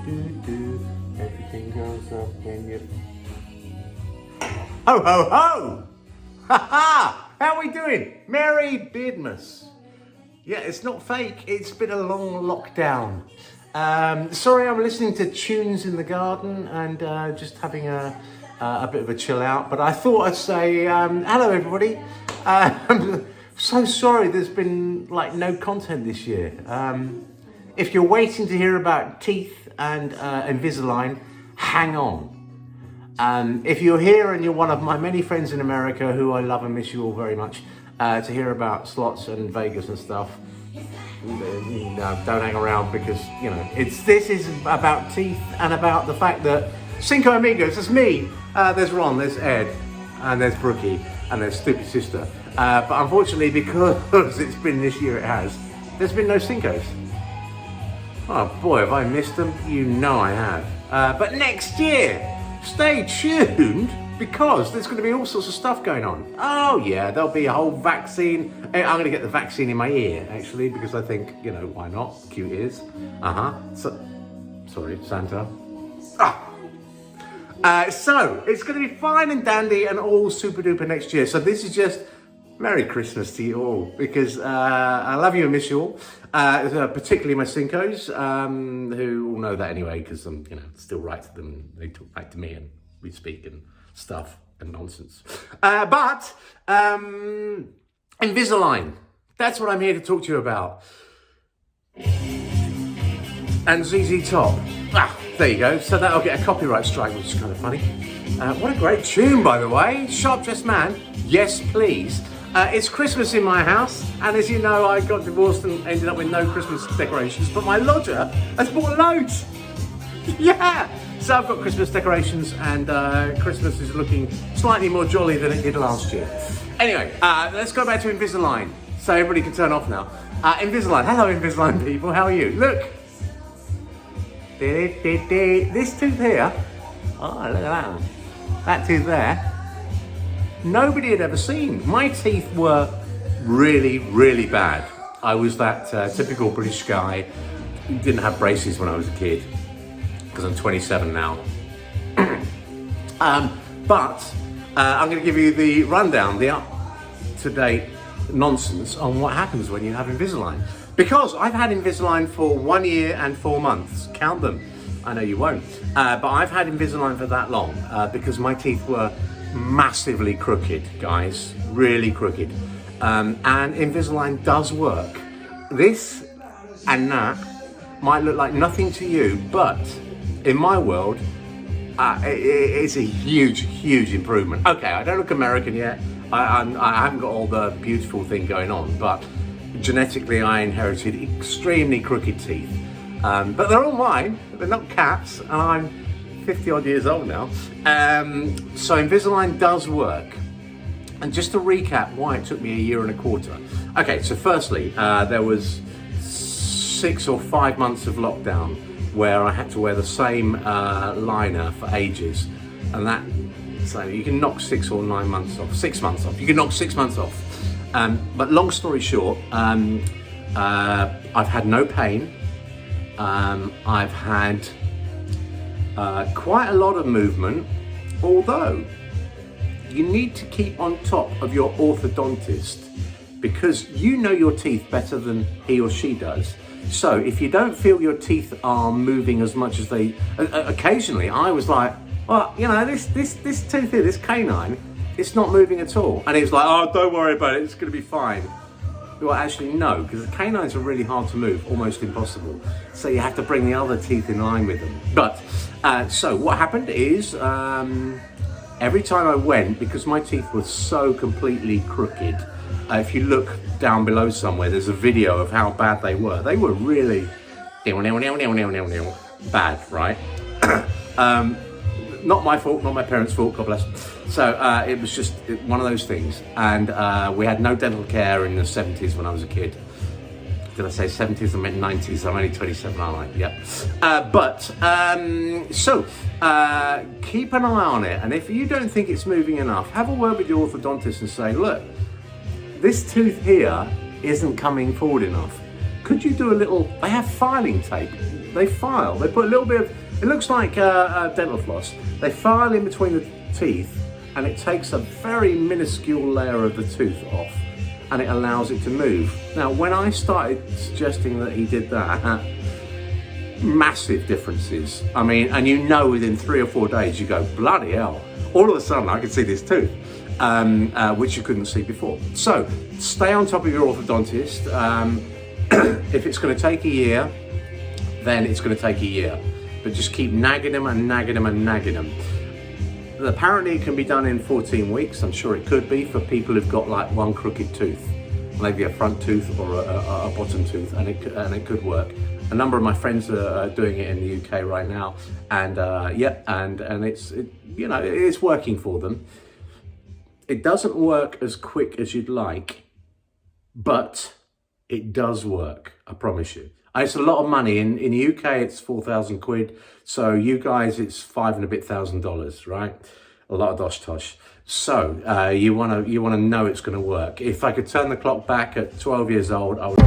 Everything goes up when you... Ho, ho, ho! Ha ha! How are we doing? Merry Beardmas. Yeah, it's not fake. It's been a long lockdown. Sorry, I'm listening to tunes in the garden and just having a bit of a chill out. But I thought I'd say hello, everybody. So sorry, there's been like no content this year. If you're waiting to hear about teeth and Invisalign, hang on. If you're here and you're one of my many friends in America who I love and miss you all very much, to hear about slots and Vegas and stuff, no, don't hang around because, you know, this is about teeth and about the fact that Cinco Amigos, there's me, there's Ron, there's Ed, and there's Brookie, and there's Stupid Sister. But unfortunately, because it's been this year, there's been no Cincos. Oh boy, have I missed them? You know I have. But next year, stay tuned because there's going to be all sorts of stuff going on. Oh yeah, there'll be a whole vaccine. I'm going to get the vaccine in my ear, actually, because I think, you know, why not? Cute ears. So, sorry, Santa. So, it's going to be fine and dandy and all super duper next year. So this is just Merry Christmas to you all, because I love you and miss you all. Particularly my Cincos, who all know that anyway, because I'm, you know, still write to them. They talk back to me and we speak and stuff and nonsense. But Invisalign, that's what I'm here to talk to you about. And ZZ Top. There you go. So that'll get a copyright strike, which is kind of funny. What a great tune, by the way. Sharp Dressed Man. Yes, please. It's Christmas in my house, and as you know, I got divorced and ended up with no Christmas decorations, but my lodger has bought loads. Yeah! So I've got Christmas decorations, and Christmas is looking slightly more jolly than it did last year. Anyway, let's go back to Invisalign, so everybody can turn off now. Invisalign. Hello, Invisalign people. How are you? Look! This tooth here. Oh, look at that one. That tooth there. Nobody had ever seen. My teeth were really, really bad. I was that typical British guy who didn't have braces when I was a kid, because I'm 27 now. But I'm going to give you the rundown, the up-to-date nonsense on what happens when you have Invisalign. Because I've had Invisalign for 1 year and 4 months. Count them. I know you won't. But I've had Invisalign for that long because my teeth were massively crooked, guys. Really crooked. And Invisalign does work. This and that might look like nothing to you, but in my world, it's a huge, huge improvement. Okay, I don't look American yet. I haven't got all the beautiful thing going on, but genetically I inherited extremely crooked teeth. But they're all mine. They're not cats, and I'm 50 odd years old now. So Invisalign does work. And just to recap why it took me 1.25 years. Okay, so firstly, there was 6 or 5 months of lockdown where I had to wear the same liner for ages. And that, so you can knock 6 or 9 months off, 6 months off. You can knock 6 months off. But long story short, I've had no pain. I've had quite a lot of movement, although you need to keep on top of your orthodontist because you know your teeth better than he or she does. So if you don't feel your teeth are moving as much as they, occasionally I was like, well, you know, this tooth here, this canine, it's not moving at all. And he was like, oh, don't worry about it, it's gonna be fine. Well, actually no, because the canines are really hard to move, almost impossible. So you have to bring the other teeth in line with them. But, so what happened is, every time I went, because my teeth were so completely crooked, if you look down below somewhere, there's a video of how bad they were. They were really bad, right? Not my fault, not my parents' fault, God bless them. So it was just one of those things. And we had no dental care in the 70s when I was a kid. Did I say 70s? I meant 90s. I'm only 27, aren't I? Yep. So keep an eye on it. And if you don't think it's moving enough, have a word with your orthodontist and say, look, this tooth here isn't coming forward enough. Could you do a little, they have filing tape. they file. They put a little bit of, it looks like dental floss. They file in between the teeth, and it takes a very minuscule layer of the tooth off, and it allows it to move. Now, when I started suggesting that he did that, massive differences. I mean, and you know, within 3 or 4 days, you go, bloody hell. All of a sudden, I can see this tooth, which you couldn't see before. So, stay on top of your orthodontist. If it's going to take a year, then it's going to take a year. But just keep nagging them and nagging them and nagging them. Apparently, it can be done in 14 weeks. I'm sure it could be for people who've got like one crooked tooth, maybe a front tooth or a bottom tooth, and it could work. A number of my friends are doing it in the UK right now, and it's working for them. It doesn't work as quick as you'd like, but it does work, I promise you. It's a lot of money. In the UK, it's 4,000 quid. So you guys, it's $5,000 and a bit, right? A lot of dosh tosh. So you wanna know it's gonna work. If I could turn the clock back at 12 years old, I would.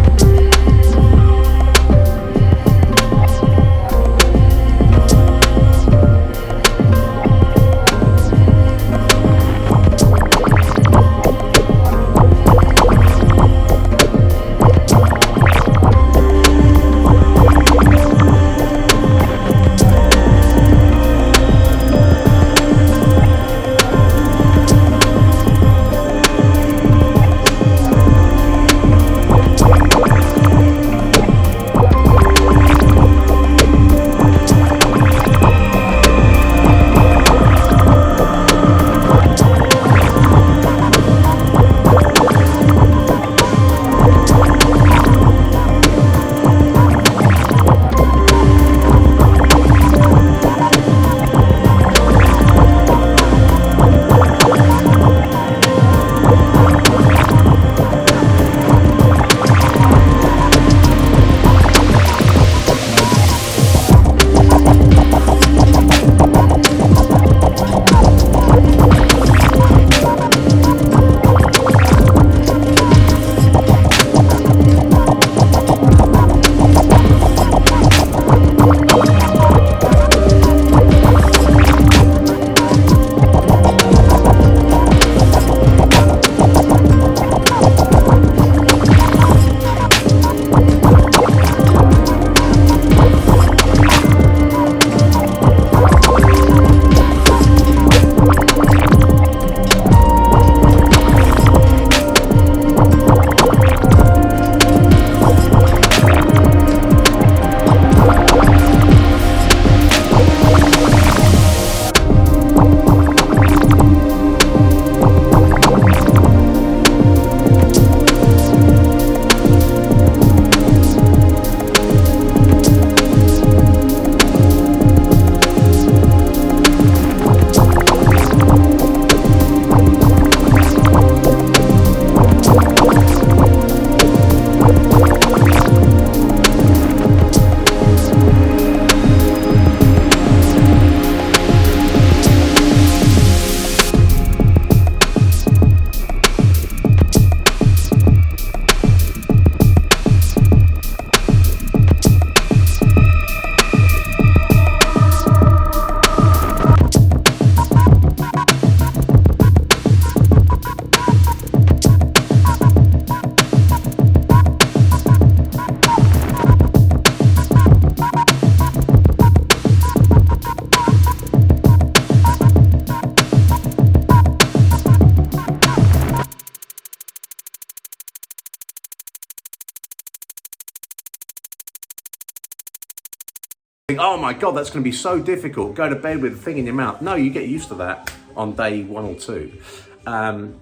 Oh my God, that's going to be so difficult. Go to bed with a thing in your mouth. No, you get used to that on day 1 or 2.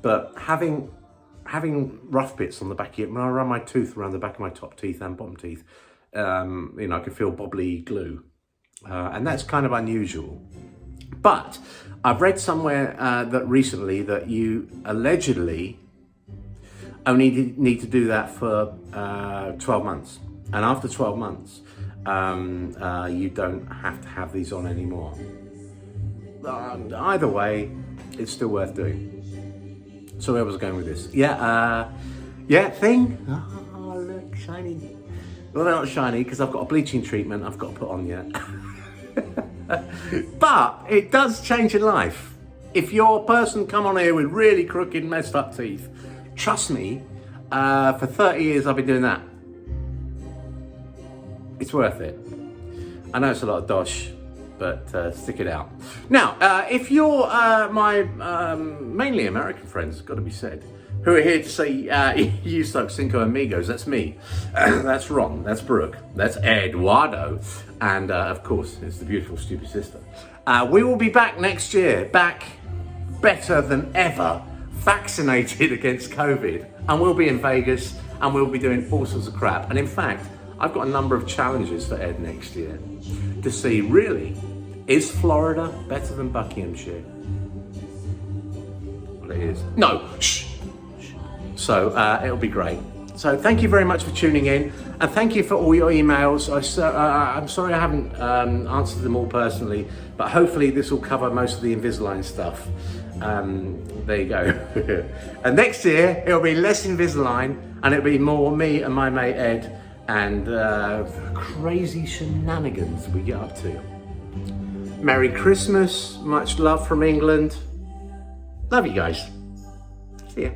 But having rough bits on the back of it, when I run my tooth around the back of my top teeth and bottom teeth, I can feel bobbly glue. And that's kind of unusual. But I've read somewhere that recently that you allegedly only need to do that for 12 months. And after 12 months, you don't have to have these on anymore. Either way, it's still worth doing. So where was I going with this? Thing. Oh, look, shiny. Well, they're not shiny because I've got a bleaching treatment I've got to put on yet. But it does change your life. If you're a person come on here with really crooked, messed up teeth, trust me, for 30 years I've been doing that. It's worth it. I know it's a lot of dosh, but stick it out. Now, if you're my mainly American friends, got to be said, who are here to say you suck cinco amigos, that's me. That's Ron, that's Brooke, that's Eduardo, and of course, it's the beautiful stupid sister. We will be back next year, back better than ever, vaccinated against COVID, and we'll be in Vegas, and we'll be doing all sorts of crap. And in fact, I've got a number of challenges for Ed next year to see, really, is Florida better than Buckinghamshire? Well, it is. No, shh. So it'll be great. So thank you very much for tuning in, and thank you for all your emails. I'm sorry I haven't answered them all personally, but hopefully this will cover most of the Invisalign stuff. There you go. And next year it'll be less Invisalign, and it'll be more me and my mate Ed, and crazy shenanigans we get up to. Merry Christmas, much love from England. Love you guys. See ya.